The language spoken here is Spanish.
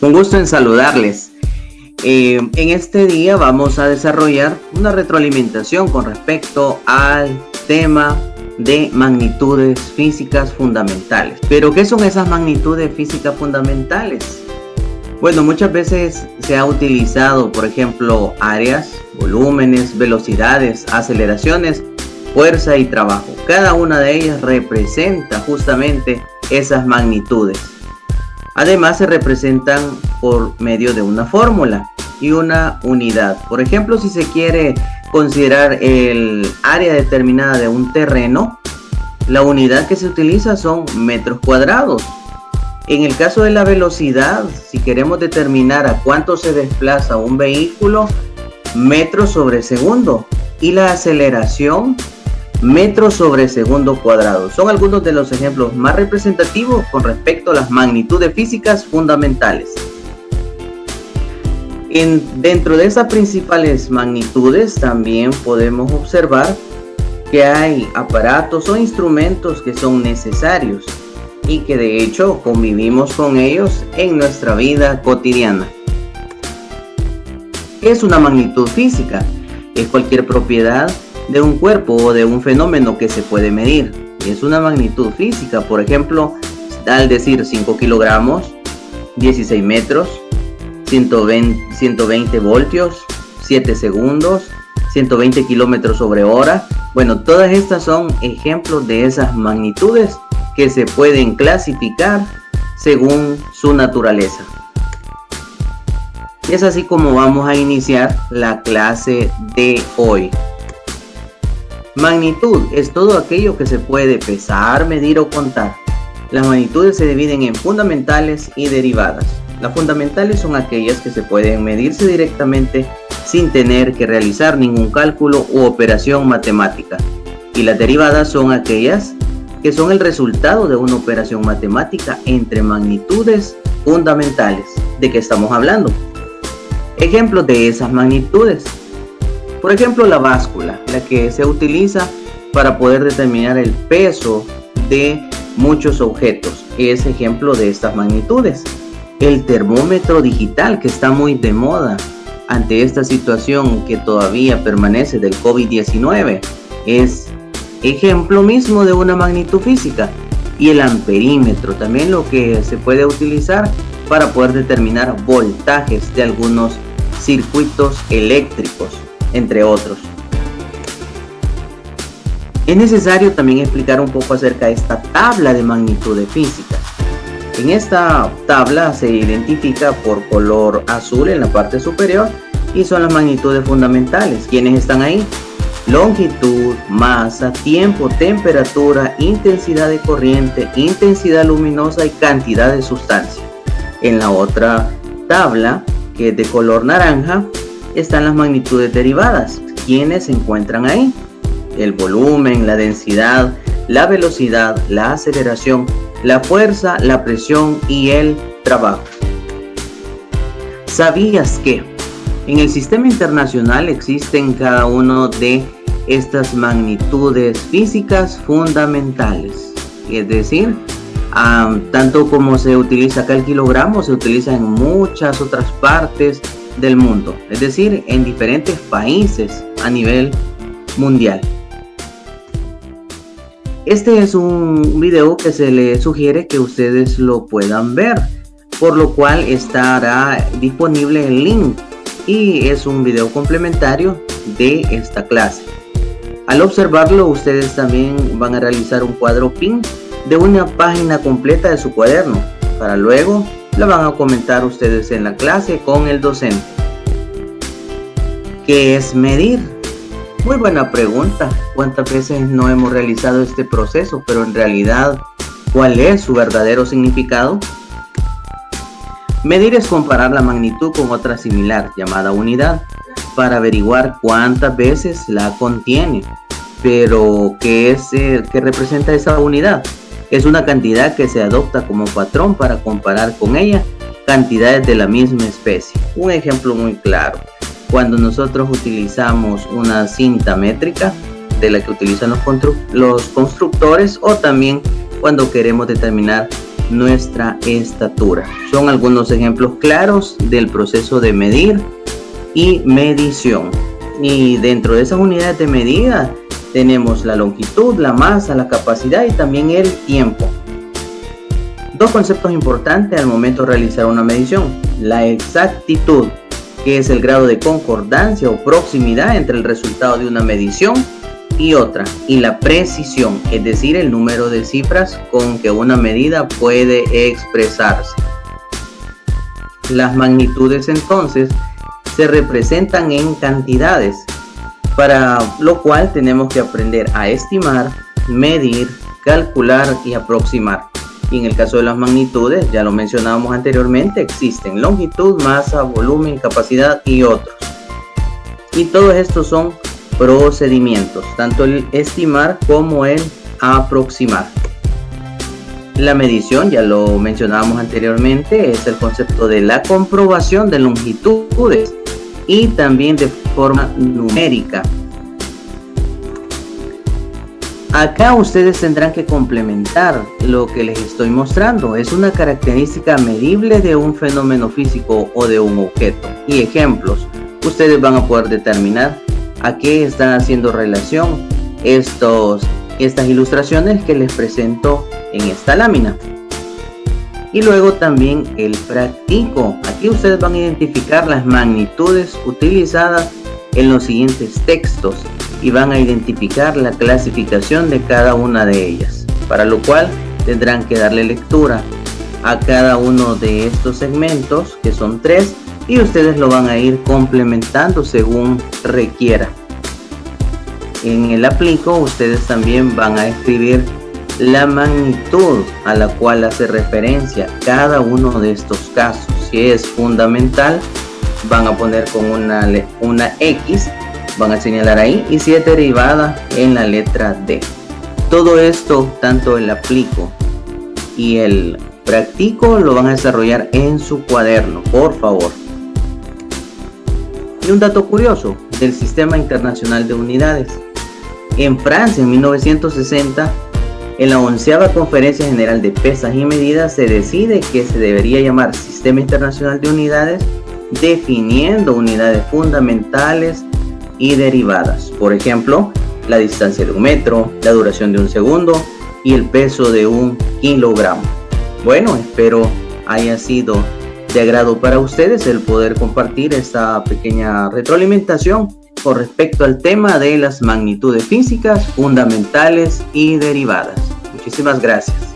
Un gusto en saludarles. En este día vamos a desarrollar una retroalimentación con respecto al tema de magnitudes físicas fundamentales. ¿Pero qué son esas magnitudes físicas fundamentales? Bueno, muchas veces se ha utilizado, por ejemplo, áreas, volúmenes, velocidades, aceleraciones, fuerza y trabajo. Cada una de ellas representa justamente esas magnitudes. Además, se representan por medio de una fórmula y una unidad. Por ejemplo, si se quiere considerar el área determinada de un terreno, la unidad que se utiliza son metros cuadrados. En el caso de la velocidad, si queremos determinar a cuánto se desplaza un vehículo, metros sobre segundo. Y la aceleración, metros sobre segundo cuadrado. Son algunos de los ejemplos más representativos con respecto a las magnitudes físicas fundamentales. Dentro de esas principales magnitudes también podemos observar que hay aparatos o instrumentos que son necesarios y que de hecho convivimos con ellos en nuestra vida cotidiana. ¿Qué es una magnitud física? Es cualquier propiedad de un cuerpo o de un fenómeno que se puede medir. Es una magnitud física. Por ejemplo, al decir 5 kilogramos, 16 metros, 120 voltios, 7 segundos, 120 kilómetros sobre hora. Bueno, todas estas son ejemplos de esas magnitudes que se pueden clasificar según su naturaleza. Y es así como vamos a iniciar la clase de hoy. Magnitud es todo aquello que se puede pesar, medir o contar. Las magnitudes se dividen en fundamentales y derivadas. Las fundamentales son aquellas que se pueden medirse directamente sin tener que realizar ningún cálculo u operación matemática. Y las derivadas son aquellas que son el resultado de una operación matemática entre magnitudes fundamentales. ¿De qué estamos hablando? Ejemplos de esas magnitudes. Por ejemplo, la báscula, la que se utiliza para poder determinar el peso de muchos objetos, es ejemplo de estas magnitudes. El termómetro digital, que está muy de moda ante esta situación que todavía permanece del COVID-19, es ejemplo mismo de una magnitud física. Y el amperímetro, también lo que se puede utilizar para poder determinar voltajes de algunos circuitos eléctricos, entre otros. Es necesario también explicar un poco acerca de esta tabla de magnitudes físicas. En esta tabla se identifica por color azul en la parte superior y son las magnitudes fundamentales. ¿Quiénes están ahí? Longitud, masa, tiempo, temperatura, intensidad de corriente, intensidad luminosa y cantidad de sustancia. En la otra tabla, que es de color naranja, están las magnitudes derivadas. ¿Quiénes se encuentran ahí? El volumen, la densidad, la velocidad, la aceleración, la fuerza, la presión y el trabajo. ¿Sabías que en el sistema internacional existen cada uno de estas magnitudes físicas fundamentales? Es decir, tanto como se utiliza acá el kilogramo, se utiliza en muchas otras partes del mundo, es decir, en diferentes países a nivel mundial. Este es un video que se les sugiere que ustedes lo puedan ver, por lo cual estará disponible el link y es un video complementario de esta clase. Al observarlo, ustedes también van a realizar un cuadro pin de una página completa de su cuaderno, para luego la van a comentar ustedes en la clase con el docente. ¿Qué es medir? Muy buena pregunta. ¿Cuántas veces no hemos realizado este proceso? Pero en realidad, ¿cuál es su verdadero significado? Medir es comparar la magnitud con otra similar, llamada unidad, para averiguar cuántas veces la contiene. Pero, ¿qué representa esa unidad? Es una cantidad que se adopta como patrón para comparar con ella cantidades de la misma especie. Un ejemplo muy claro: cuando nosotros utilizamos una cinta métrica de la que utilizan los constructores, o también cuando queremos determinar nuestra estatura. Son algunos ejemplos claros del proceso de medir y medición. Y dentro de esas unidades de medida tenemos la longitud, la masa, la capacidad y también el tiempo. Dos conceptos importantes al momento de realizar una medición: la exactitud, que es el grado de concordancia o proximidad entre el resultado de una medición y otra, y la precisión, es decir, el número de cifras con que una medida puede expresarse. Las magnitudes entonces se representan en cantidades, para lo cual tenemos que aprender a estimar, medir, calcular y aproximar. Y en el caso de las magnitudes, ya lo mencionábamos anteriormente, existen longitud, masa, volumen, capacidad y otros. Y todos estos son procedimientos, tanto el estimar como el aproximar. La medición, ya lo mencionábamos anteriormente, es el concepto de la comprobación de longitudes y también de forma numérica. Acá ustedes tendrán que complementar lo que les estoy mostrando. Es una característica medible de un fenómeno físico o de un objeto. Y ejemplos, ustedes van a poder determinar a qué están haciendo relación estas ilustraciones que les presento en esta lámina. Y luego también el práctico. Aquí ustedes van a identificar las magnitudes utilizadas en los siguientes textos y van a identificar la clasificación de cada una de ellas, para lo cual tendrán que darle lectura a cada uno de estos segmentos, que son 3, y ustedes lo van a ir complementando según requiera. En el aplico ustedes también van a escribir la magnitud a la cual hace referencia cada uno de estos casos. Si es fundamental, van a poner con una X, van a señalar ahí, y si es derivada, en la letra D. Todo esto, tanto el aplico y el practico, lo van a desarrollar en su cuaderno, por favor. Y un dato curioso del Sistema Internacional de Unidades. En Francia, en 1960, en la 11ª Conferencia General de Pesas y Medidas, se decide que se debería llamar Sistema Internacional de Unidades, definiendo unidades fundamentales y derivadas. Por ejemplo, la distancia de 1 metro, la duración de 1 segundo y el peso de 1 kilogramo. Bueno, espero haya sido de agrado para ustedes el poder compartir esta pequeña retroalimentación con respecto al tema de las magnitudes físicas fundamentales y derivadas. Muchísimas gracias.